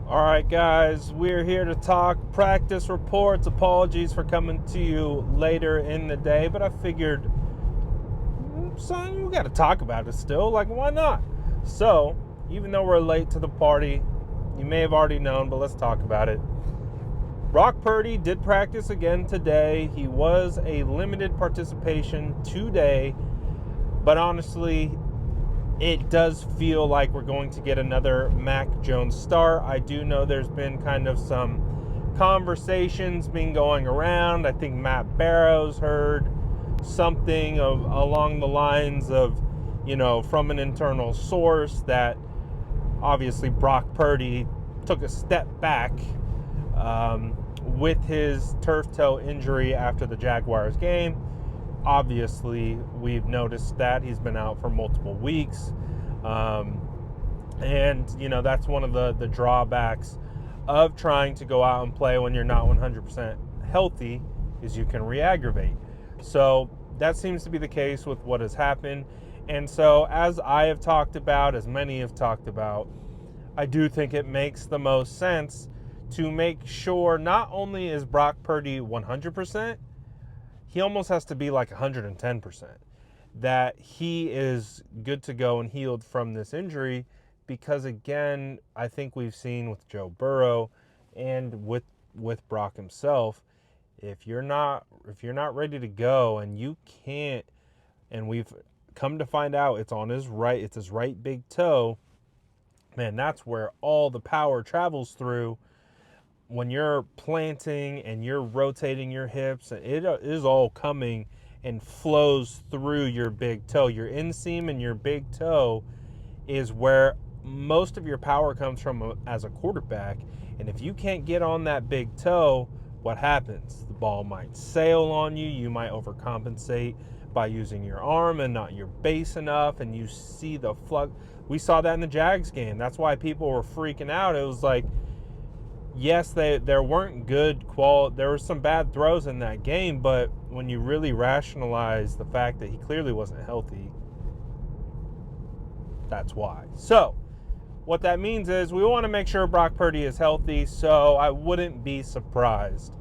All right, guys, we're here to talk practice reports. Apologies for coming to you later in the day, but I figured, son, we got to talk about it still. Like, why not? So, even though we're late to the party, you may have already known, but let's talk about it. Brock Purdy did practice again today. He was a limited participation today, but honestly, it does feel like we're going to get another Mac Jones start. I do know there's been kind of some conversations been going around. I think Matt Barrows heard something along the lines of, from an internal source that obviously Brock Purdy took a step back with his turf toe injury after the Jaguars game. Obviously, we've noticed that he's been out for multiple weeks. And, that's one of the drawbacks of trying to go out and play when you're not 100% healthy is you can re-aggravate. So that seems to be the case with what has happened. And so as I have talked about, as many have talked about, I do think it makes the most sense to make sure not only is Brock Purdy 100%, he almost has to be like 110%, that he is good to go and healed from this injury, because again, I think we've seen with Joe Burrow and with Brock himself, if you're not ready to go and you can't, and we've come to find out it's his right big toe, man, that's where all the power travels through. When you're planting and you're rotating your hips, it is all coming and flows through your big toe. Your inseam and your big toe is where most of your power comes from as a quarterback. And if you can't get on that big toe, what happens? The ball might sail on you. You might overcompensate by using your arm and not your base enough. And you see the flux. We saw that in the Jags game. That's why people were freaking out. It was like, yes, there weren't good quality. There were some bad throws in that game, but when you really rationalize the fact that he clearly wasn't healthy, that's why. So, what that means is we want to make sure Brock Purdy is healthy, so I wouldn't be surprised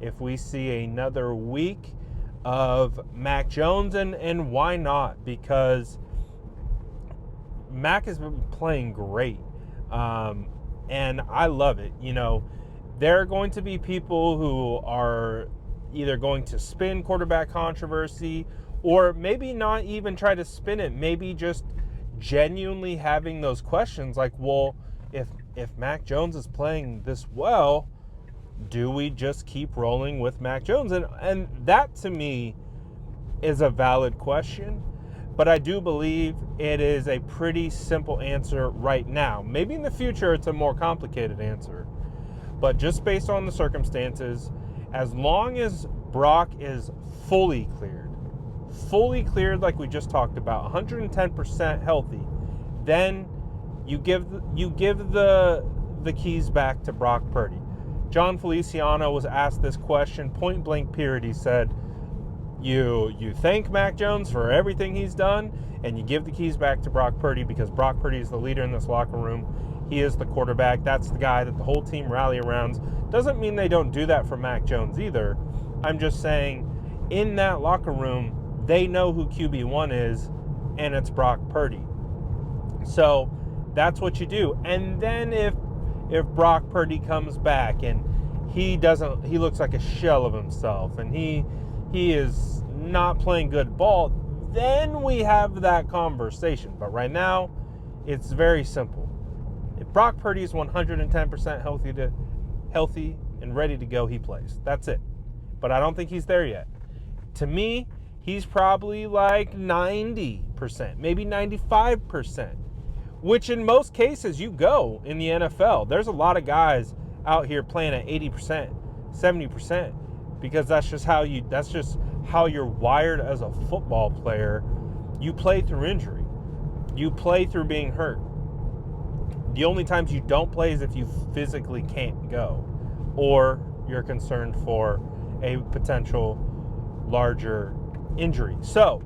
if we see another week of Mac Jones, and why not? Because Mac has been playing great. And I love it. There are going to be people who are either going to spin quarterback controversy, or maybe not even try to spin it. Maybe just genuinely having those questions like, well, if Mac Jones is playing this well, do we just keep rolling with Mac Jones? And that to me is a valid question. But I do believe it is a pretty simple answer right now. Maybe in the future it's a more complicated answer. But just based on the circumstances, as long as Brock is fully cleared like we just talked about, 110% healthy, then you give the keys back to Brock Purdy. John Feliciano was asked this question point blank period. He said, You thank Mac Jones for everything he's done, and you give the keys back to Brock Purdy because Brock Purdy is the leader in this locker room. He is the quarterback. That's the guy that the whole team rally around. Doesn't mean they don't do that for Mac Jones either. I'm just saying, in that locker room, they know who QB1 is, and it's Brock Purdy. So that's what you do. And then if Brock Purdy comes back and he looks like a shell of himself, and he is not playing good ball, then we have that conversation. But right now, it's very simple. If Brock Purdy is 110% healthy and ready to go, he plays. That's it. But I don't think he's there yet. To me, he's probably like 90%, maybe 95%, which in most cases you go in the NFL. There's a lot of guys out here playing at 80%, 70%. Because that's just how you're wired as a football player. You play through injury. You play through being hurt. The only times you don't play is if you physically can't go, or you're concerned for a potential larger injury. So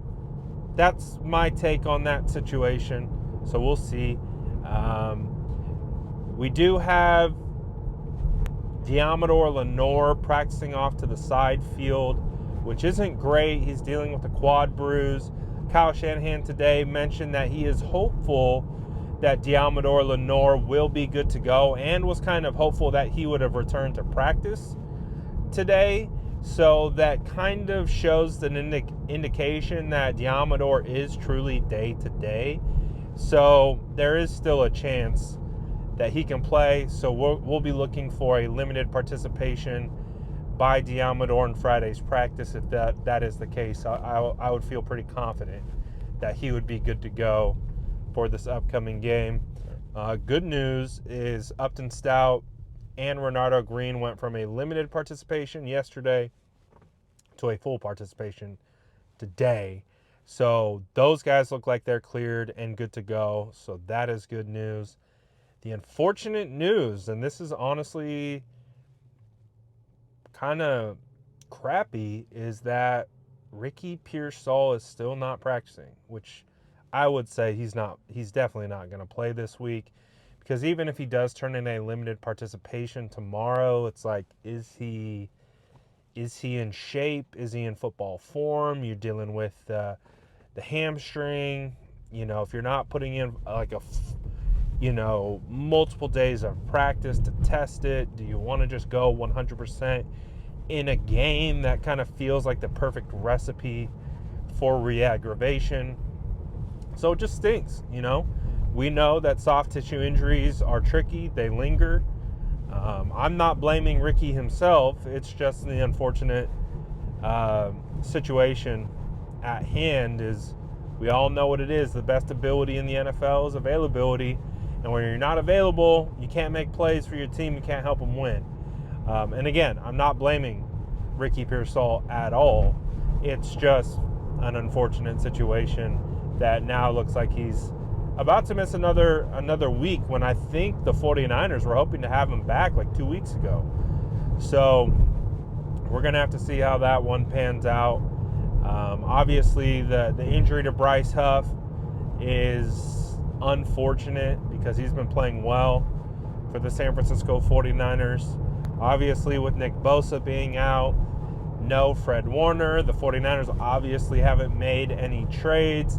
that's my take on that situation. So we'll see. We do have Deommodore, Lenoir practicing off to the side field, which isn't great. He's dealing with a quad bruise. Kyle Shanahan today mentioned that he is hopeful that Deommodore, Lenoir will be good to go, and was kind of hopeful that he would have returned to practice today. So that kind of shows an indication that Deommodore is truly day to day. So there is still a chance that he can play. So we'll be looking for a limited participation by Deommodore in Friday's practice. If that is the case, I would feel pretty confident that he would be good to go for this upcoming game. Good news is Upton Stout and Renardo Green went from a limited participation yesterday to a full participation today. So those guys look like they're cleared and good to go. So that is good news. The unfortunate news, and this is honestly kind of crappy, is that Ricky Pearsall is still not practicing, which I would say he's definitely not going to play this week, because even if he does turn in a limited participation tomorrow, it's like, is he in shape? Is he in football form? You're dealing with the hamstring. If you're not putting in like multiple days of practice to test it, do you want to just go 100% in a game that kind of feels like the perfect recipe for re-aggravation? So it just stinks, We know that soft tissue injuries are tricky. They linger. I'm not blaming Ricky himself. It's just the unfortunate situation at hand. Is we all know what it is. The best ability in the NFL is availability. And when you're not available, you can't make plays for your team. You can't help them win. And again, I'm not blaming Ricky Pearsall at all. It's just an unfortunate situation that now looks like he's about to miss another week, when I think the 49ers were hoping to have him back like 2 weeks ago. So we're going to have to see how that one pans out. Obviously, the injury to Bryce Huff is unfortunate because he's been playing well for the San Francisco 49ers. Obviously, with Nick Bosa being out, no Fred Warner. The 49ers obviously haven't made any trades.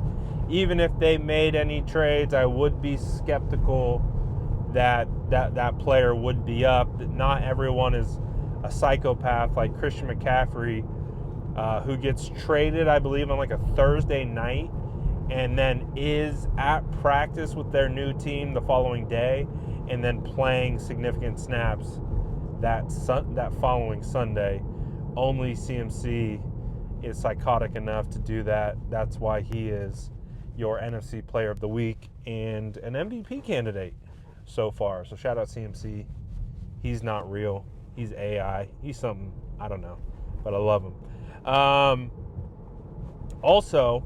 Even if they made any trades, I would be skeptical that player would be up. That not everyone is a psychopath like Christian McCaffrey, who gets traded, I believe, on like a Thursday night, and then is at practice with their new team the following day, and then playing significant snaps that following Sunday. Only CMC is psychotic enough to do that. That's why he is your NFC Player of the Week and an MVP candidate so far. So shout out CMC. He's not real. He's AI. He's something. I don't know. But I love him. Also,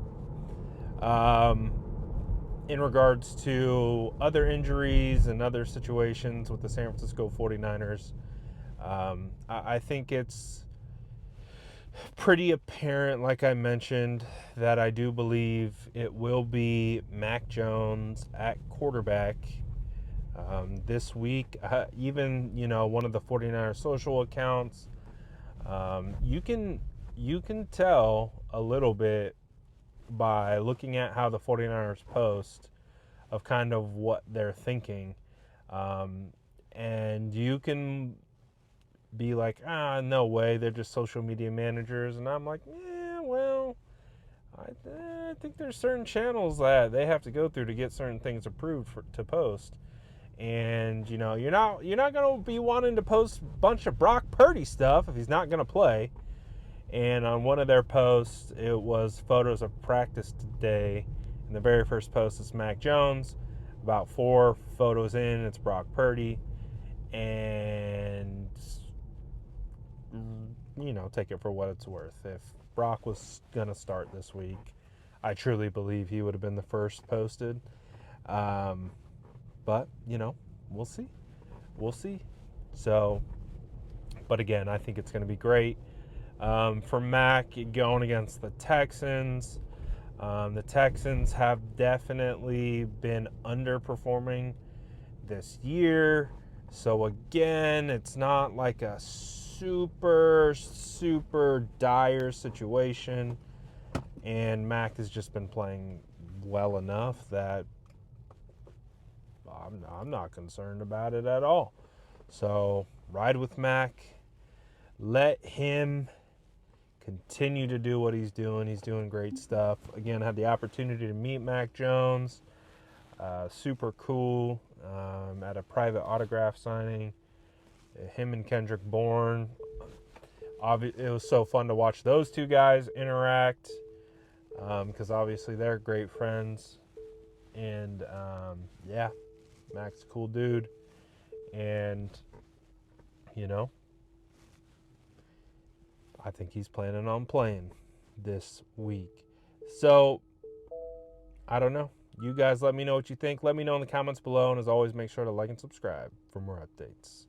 in regards to other injuries and other situations with the San Francisco 49ers, I think it's pretty apparent, like I mentioned, that I do believe it will be Mac Jones at quarterback this week. Even, one of the 49ers social accounts, you can tell a little bit by looking at how the 49ers post of kind of what they're thinking. And you can be like, no way, they're just social media managers. And I'm like, yeah, well, I think there's certain channels that they have to go through to get certain things approved to post. And, you're not going to be wanting to post a bunch of Brock Purdy stuff if he's not going to play. And on one of their posts, it was photos of practice today. And the very first post is Mac Jones. About 4 photos in, it's Brock Purdy. And take it for what it's worth. If Brock was going to start this week, I truly believe he would have been the first posted. But, we'll see. We'll see. So, but again, I think it's going to be great. For Mac going against the Texans. The Texans have definitely been underperforming this year. So again, it's not like a super, super dire situation. And Mac has just been playing well enough that I'm not concerned about it at all. So ride with Mac. Let him continue to do what he's doing. He's doing great stuff. Again, had the opportunity to meet Mac Jones. Super cool at a private autograph signing. Him and Kendrick Bourne. It was so fun to watch those two guys interact because obviously they're great friends. And yeah, Mac's a cool dude. And, you know, I think he's planning on playing this week. So, I don't know. You guys let me know what you think. Let me know in the comments below. And as always, make sure to like and subscribe for more updates.